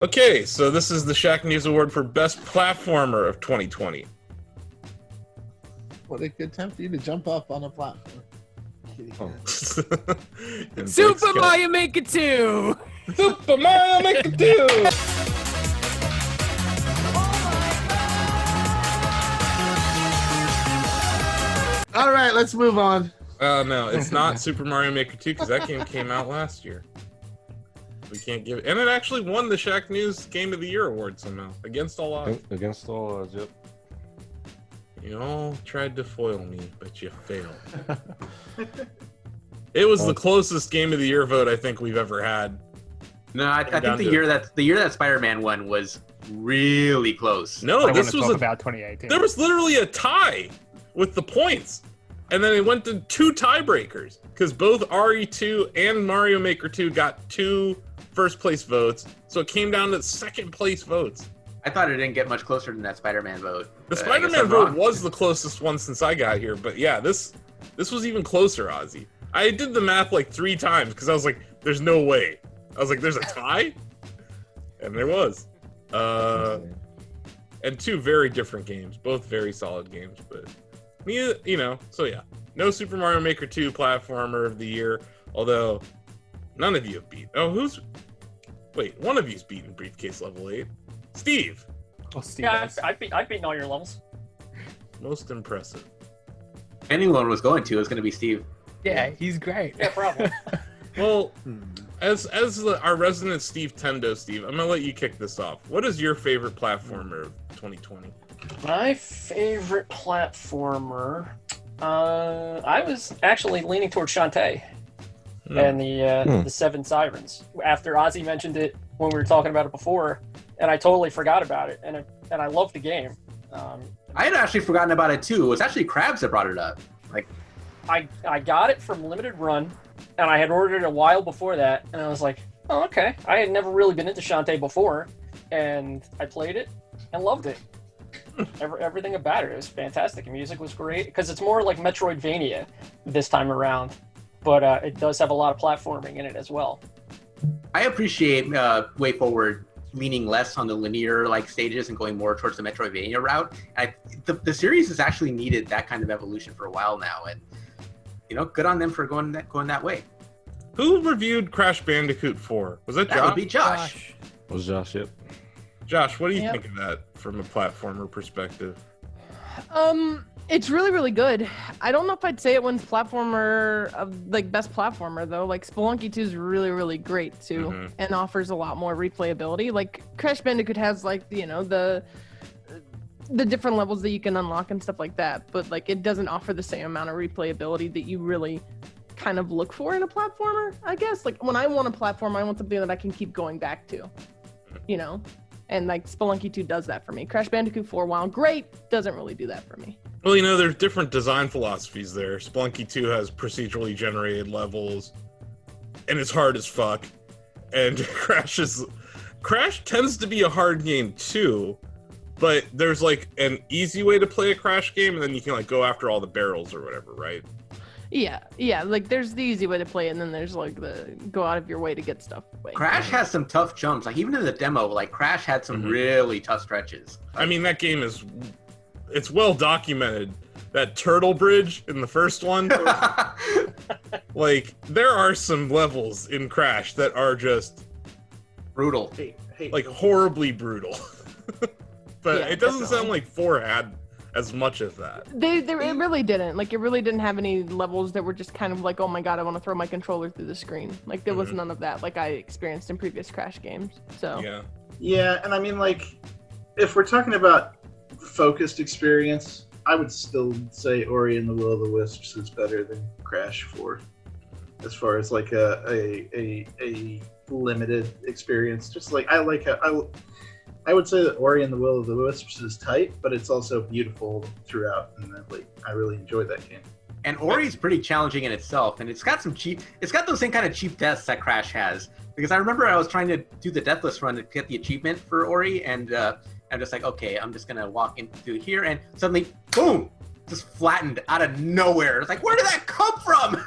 Okay, so this is the Shacknews Award for Best Platformer of 2020. What a good time for you to jump up on a platform. Super Mario Maker 2! Super Mario Maker 2! All right, let's move on. No, it's not Super Mario Maker 2 because that game came out last year. We can't give it. And it actually won the Shacknews Game of the Year award somehow. Against all odds. Against all odds, yep. You all tried to foil me, but you failed. It was the closest Game of the Year vote I think we've ever had. No, I think the year that Spider-Man won was really close. No, this was about 2018. There was literally a tie with the points. And then it went to 2 tiebreakers because both RE2 and Mario Maker 2 got 2 first place votes. So it came down to second place votes. I thought it didn't get much closer than that Spider-Man vote. The Spider-Man vote was the closest one since I got here. But yeah, this was even closer, Ozzy. I did the math like 3 times because I was like, there's no way. I was like, there's a tie? And there was. And 2 very different games. Both very solid games, but... You know, so yeah. No Super Mario Maker 2 platformer of the year, although none of you have beat. Oh, wait, one of you's beaten Briefcase Level 8. Steve! Oh, Steve. Yeah, I've beaten all your levels. Most impressive. If anyone was going to, it was going to be Steve. Yeah, he's great. Yeah, probably. Well, as our resident Steve Tendo, Steve, I'm going to let you kick this off. What is your favorite platformer of 2020? My favorite platformer, I was actually leaning towards Shantae and the Seven Sirens. After Ozzy mentioned it when we were talking about it before, and I totally forgot about it, and I loved the game. I had actually forgotten about it too. It was actually Krabs that brought it up. Like, I got it from Limited Run, and I had ordered it a while before that, and I was like, oh, okay. I had never really been into Shantae before, and I played it and loved it. Everything about it was fantastic. The music was great because it's more like Metroidvania this time around, but it does have a lot of platforming in it as well. I appreciate Way Forward leaning less on the linear like stages and going more towards the Metroidvania route. The series has actually needed that kind of evolution for a while now, and you know, good on them for going that way. Who reviewed Crash Bandicoot 4? Was that Josh? That would be Josh. It was Josh, yep. Josh, what do you think of that from a platformer perspective? It's really, really good. I don't know if I'd say it wins platformer of like best platformer though. Like Spelunky 2 is really, really great too, and offers a lot more replayability. Like Crash Bandicoot has like, you know, the different levels that you can unlock and stuff like that, but like it doesn't offer the same amount of replayability that you really kind of look for in a platformer, I guess. Like when I want a platform, I want something that I can keep going back to, you know? And like Spelunky 2 does that for me. Crash Bandicoot 4, while great, doesn't really do that for me. Well, you know, there's different design philosophies there. Spelunky 2 has procedurally generated levels, and it's hard as fuck. And Crash tends to be a hard game too, but there's like an easy way to play a Crash game, and then you can like go after all the barrels or whatever, right? Yeah, like there's the easy way to play it, and then there's like the go out of your way to get stuff away. Crash has some tough jumps. Like even in the demo, like Crash had some really tough stretches. I mean, that game it's well documented. That turtle bridge in the first one, like there are some levels in Crash that are just brutal, like horribly brutal. But yeah, it doesn't definitely. sound like 4 had as much as that. It really didn't. Like, it really didn't have any levels that were just kind of like, oh my god, I want to throw my controller through the screen. Like, there was none of that, like I experienced in previous Crash games. So yeah, and I mean, like, if we're talking about focused experience, I would still say Ori and the Will of the Wisps is better than Crash 4, as far as like a limited experience. Just like I would say that Ori and the Will of the Wisps is tight, but it's also beautiful throughout, and I really enjoyed that game. And Ori's pretty challenging in itself, and it's got those same kind of cheap deaths that Crash has. Because I remember I was trying to do the Deathless run to get the achievement for Ori, and I'm just like, okay, I'm just gonna walk into here, and suddenly, boom, just flattened out of nowhere. It's like, where did that come from?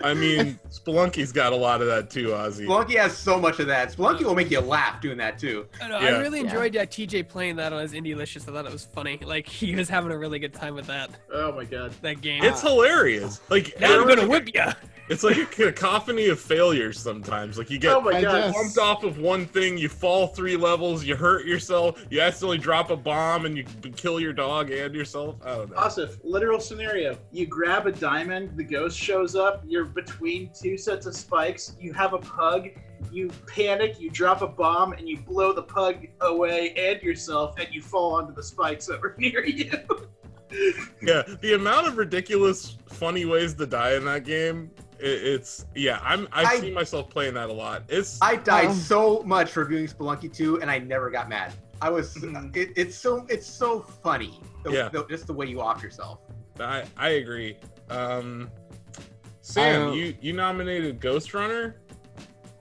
I mean, Spelunky's got a lot of that too, Ozzy. Spelunky has so much of that. Spelunky will make you laugh doing that too. I know, Yeah. I really enjoyed TJ playing that on his Indielicious. I thought it was funny. Like, he was having a really good time with that Oh my god. game. It's hilarious. Like, Now I'm gonna whip ya. it's like a cacophony of failures sometimes. Like, you get Oh my god. bumped off of one thing, you fall 3 levels, you hurt yourself, you accidentally drop a bomb, and you kill your dog and yourself. I don't know. Asif, literal scenario. You grab a diamond, the ghost shows up, you're between 2 sets of spikes, you have a pug, you panic, you drop a bomb, and you blow the pug away and yourself, and you fall onto the spikes that were near you. Yeah, the amount of ridiculous, funny ways to die in that game, I see myself playing that a lot. I died so much reviewing Spelunky 2, and I never got mad. I was. It's so funny. Just the way you off yourself. I agree. Sam, you nominated Ghost Runner?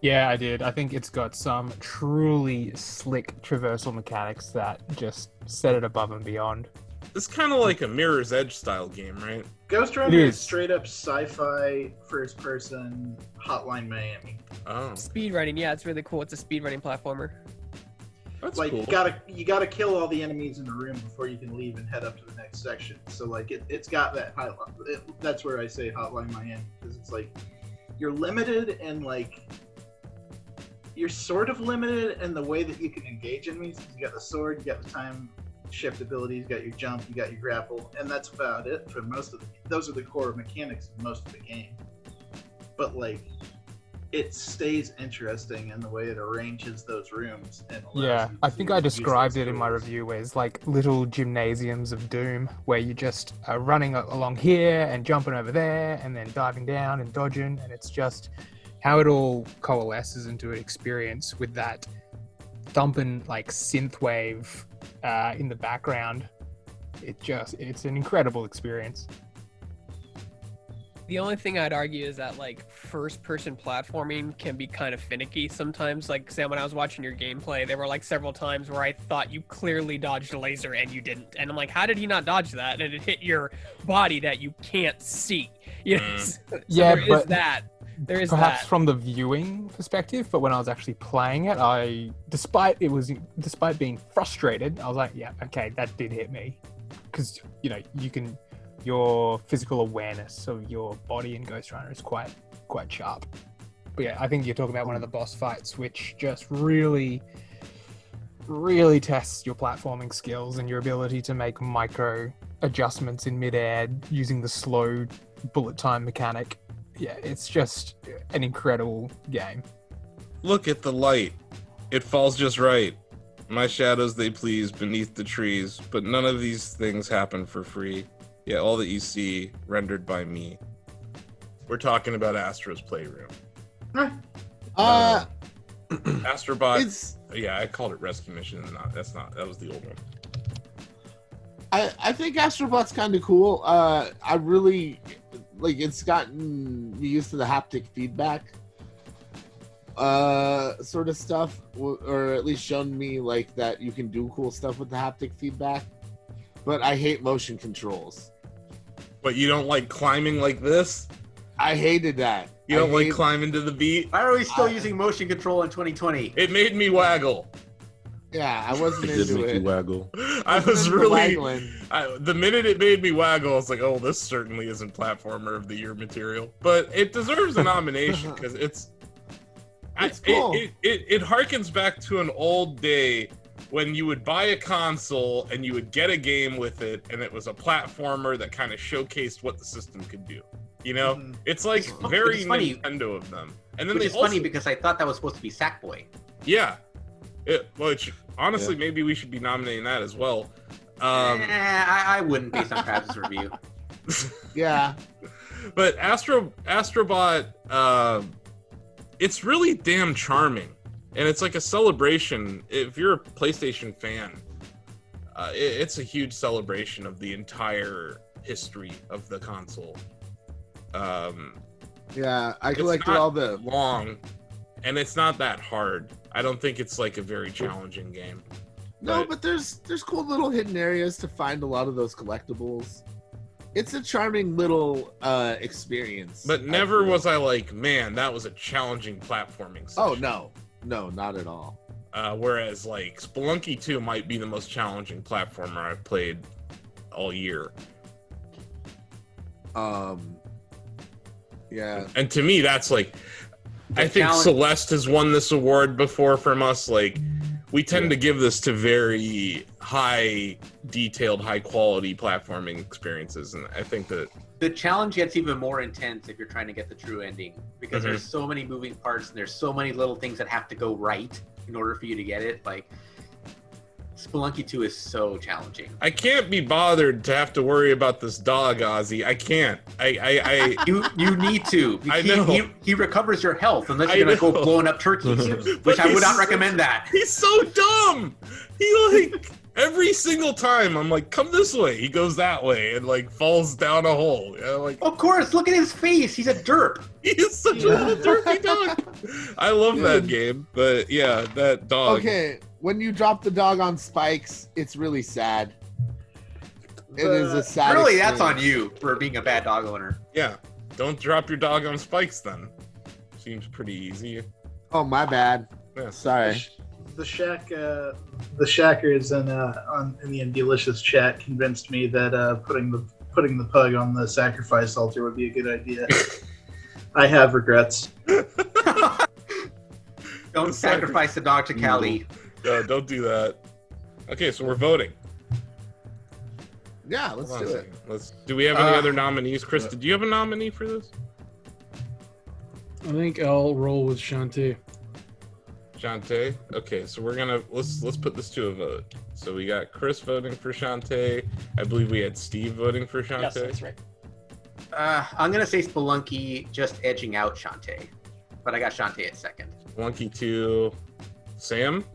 Yeah, I did. I think it's got some truly slick traversal mechanics that just set it above and beyond. It's kind of like a Mirror's Edge style game, right? Ghost Runner It is is. straight up sci-fi first-person Hotline Miami. Oh, Speedrunning, yeah, it's really cool. It's a speedrunning platformer. that's Like cool. you gotta kill all the enemies in the room before you can leave and head up to the next section. So like it's got that that's where I say Hotline Miami, because it's like you're limited and like you're sort of limited in the way that you can engage enemies. You got the sword, you got the time shift abilities, you got your jump, you got your grapple, and that's about it for most of the. Those are the core mechanics of most of the game. But like, it stays interesting in the way it arranges those rooms. And allows Yeah, you I think to I use described those it in my tools. review as like little gymnasiums of doom where you just are running along here and jumping over there and then diving down and dodging, and it's just how it all coalesces into an experience with that thumping like synth wave in the background. It's an incredible experience. The only thing I'd argue is that like first-person platforming can be kind of finicky sometimes. Like Sam, when I was watching your gameplay, there were like several times where I thought you clearly dodged a laser and you didn't, and I'm like, how did he not dodge that? And it hit your body that you can't see. You know? So Yeah, there is but that. There is perhaps that. from the viewing perspective, but when I was actually playing it, despite being frustrated, I was like, yeah, okay, that did hit me, because your physical awareness of your body in Ghost Runner is quite sharp. But yeah, I think you're talking about one of the boss fights, which just really tests your platforming skills and your ability to make micro adjustments in midair using the slow bullet time mechanic. Yeah, it's just an incredible game. Look at the light. It falls just right. My shadows they please beneath the trees, but none of these things happen for free. Yeah, all that you see rendered by me. We're talking about Astro's Playroom. Astrobot. It's Yeah, I called it Rescue Mission. That was the old one. I think Astrobot's kind of cool. I really like. It's gotten me used to the haptic feedback, sort of stuff, or at least shown me like that you can do cool stuff with the haptic feedback. But I hate motion controls. But you don't like climbing like this? I hated that. You don't like climbing to the beat? Why are we still using motion control in 2020? It made me waggle. Yeah, I wasn't It did into make it. you waggle. I was into really. waggling. The minute it made me waggle, I was like, "Oh, this certainly isn't platformer of the year material." But it deserves a nomination because it's cool. It harkens back to an old day when you would buy a console and you would get a game with it, and it was a platformer that kind of showcased what the system could do. You know, Mhm. it's like It's very funny. Nintendo of them. And then Which they is also, funny because I thought that was supposed to be Sackboy. yeah, which honestly maybe we should be nominating that as well. I wouldn't based on Travis' review. Yeah, But Astrobot, it's really damn charming, and it's like a celebration. If you're a PlayStation fan, it's a huge celebration of the entire history of the console. yeah. I It's collected not all the. long, and it's not that hard. I don't think it's like a very challenging game. No, but there's cool little hidden areas to find a lot of those collectibles. It's a charming little experience. But never was I like, man, that was a challenging platforming session. Oh no, not at all. Whereas like Spelunky 2 might be the most challenging platformer I've played all year. Yeah. And to me, that's like, The I think challenge- Celeste has won this award before from us. Like, we tend to give this to very high detailed, high quality platforming experiences, and I think that The challenge gets even more intense if you're trying to get the true ending, because there's so many moving parts and there's so many little things that have to go right in order for you to get it. Like, Spelunky 2 is so challenging. I can't be bothered to have to worry about this dog, Ozzy. I can't. You need to. I know. He recovers your health unless I you're gonna go know. blowing up turkeys, But which I would he's not so- recommend that. He's so dumb. He like every single time I'm like, come this way. He goes that way and like falls down a hole. You know, like Of course, look at his face. He's a derp. he is such a little derpy dog. I love that game, but yeah, that dog. Okay, when you drop the dog on spikes, it's really sad. It is a sad. Really, that's experience. on you for being a bad dog owner. Yeah, don't drop your dog on spikes then. Seems pretty easy. Oh, my bad. Yeah. Sorry. The Shackers in the Delicious chat convinced me that putting the pug on the sacrifice altar would be a good idea. I have regrets. Don't sacrifice the dog to Callie. No, don't do that. Okay, so we're voting. Yeah, let's Hold on do a it. second. Do we have any other nominees? Chris, did you have a nominee for this? I think I'll roll with Shantae. Shantae? Okay, so we're gonna let's put this to a vote. So we got Chris voting for Shantae. I believe we had Steve voting for Shantae. Yes, that's right. I'm gonna say Spelunky just edging out Shantae, but I got Shantae at second. Monkey 2. Sam?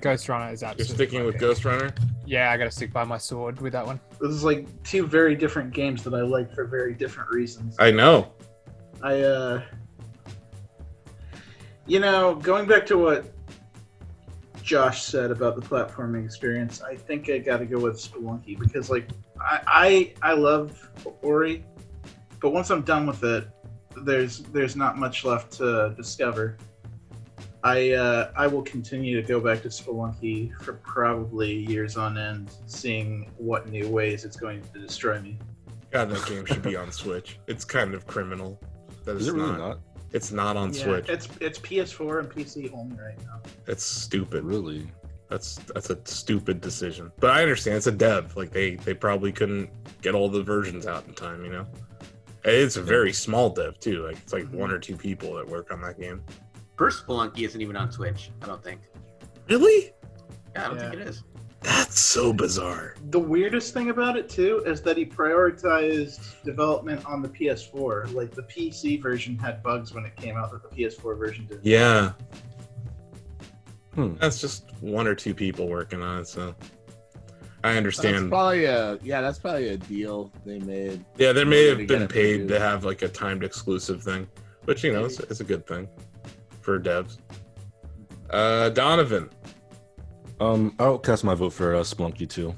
Ghost Runner is You're absolutely. sticking with my Ghost Runner? pick. Yeah, I gotta stick by my sword with that one. This is like two very different games that I like for very different reasons. I know. Going back to what Josh said about the platforming experience, I think I got to go with Spelunky because, like, I love Ori, but once I'm done with it, there's not much left to discover. I will continue to go back to Spelunky for probably years on end, seeing what new ways it's going to destroy me. God, that game should be on Switch. It's kind of criminal. That Is it really not? It's not on Switch. It's PS4 and PC only right now. It's stupid. Really? That's a stupid decision. But I understand it's a dev. Like they probably couldn't get all the versions out in time, you know? And it's a very small dev too. Like it's like one or two people that work on that game. First Spelunky isn't even on Switch, I don't think. Really? Yeah, I don't think it is. That's so bizarre. The weirdest thing about it too is that he prioritized development on the PS4. Like the PC version had bugs when it came out that the PS4 version didn't. Yeah. Hmm. That's just one or two people working on it, so I That's understand. probably a deal they made. Yeah, there may to have get been it paid produced. to have like a timed exclusive thing, which it's a good thing for devs. Donovan, I'll cast my vote for Spelunky 2.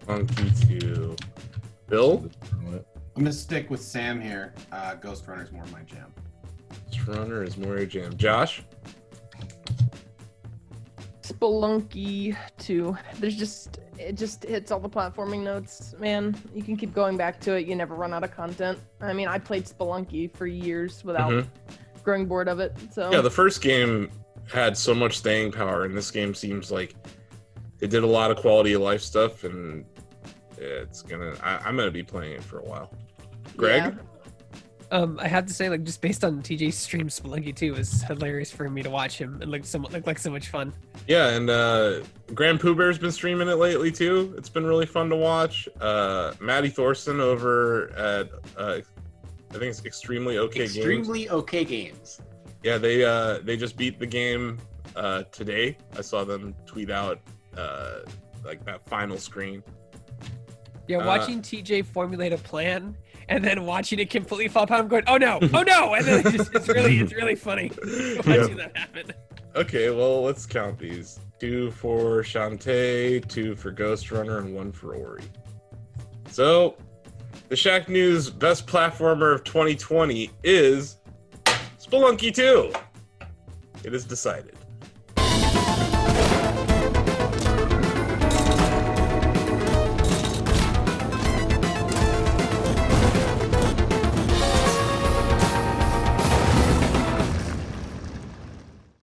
Monkey 2, Bill, I'm gonna stick with Sam here. Ghost Runner's more my jam. Runner is more your jam. Josh, Spelunky 2. It just hits all the platforming notes, man. You can keep going back to it. You never run out of content. I mean, I played Spelunky for years without growing bored of it. So yeah, the first game had so much staying power, and this game seems like it did a lot of quality of life stuff, and I'm gonna be playing it for a while. Greg. Yeah. I have to say, like, just based on TJ's stream, Spelunky 2 was hilarious for me to watch him. It looked like so much fun. Yeah, and Grand Pooh Bear's been streaming it lately too. It's been really fun to watch. Maddie Thorson over at I think it's Extremely OK Games. Extremely OK Games. Yeah, they just beat the game today. I saw them tweet out like that final screen. Yeah, watching TJ formulate a plan and then watching it completely fall apart, I'm going, oh no, and then it's really funny watching that happen. Okay, well, let's count these. 2 for Shantae, 2 for Ghost Runner, and 1 for Ori. So, the Shacknews Best Platformer of 2020 is Spelunky 2. It is decided.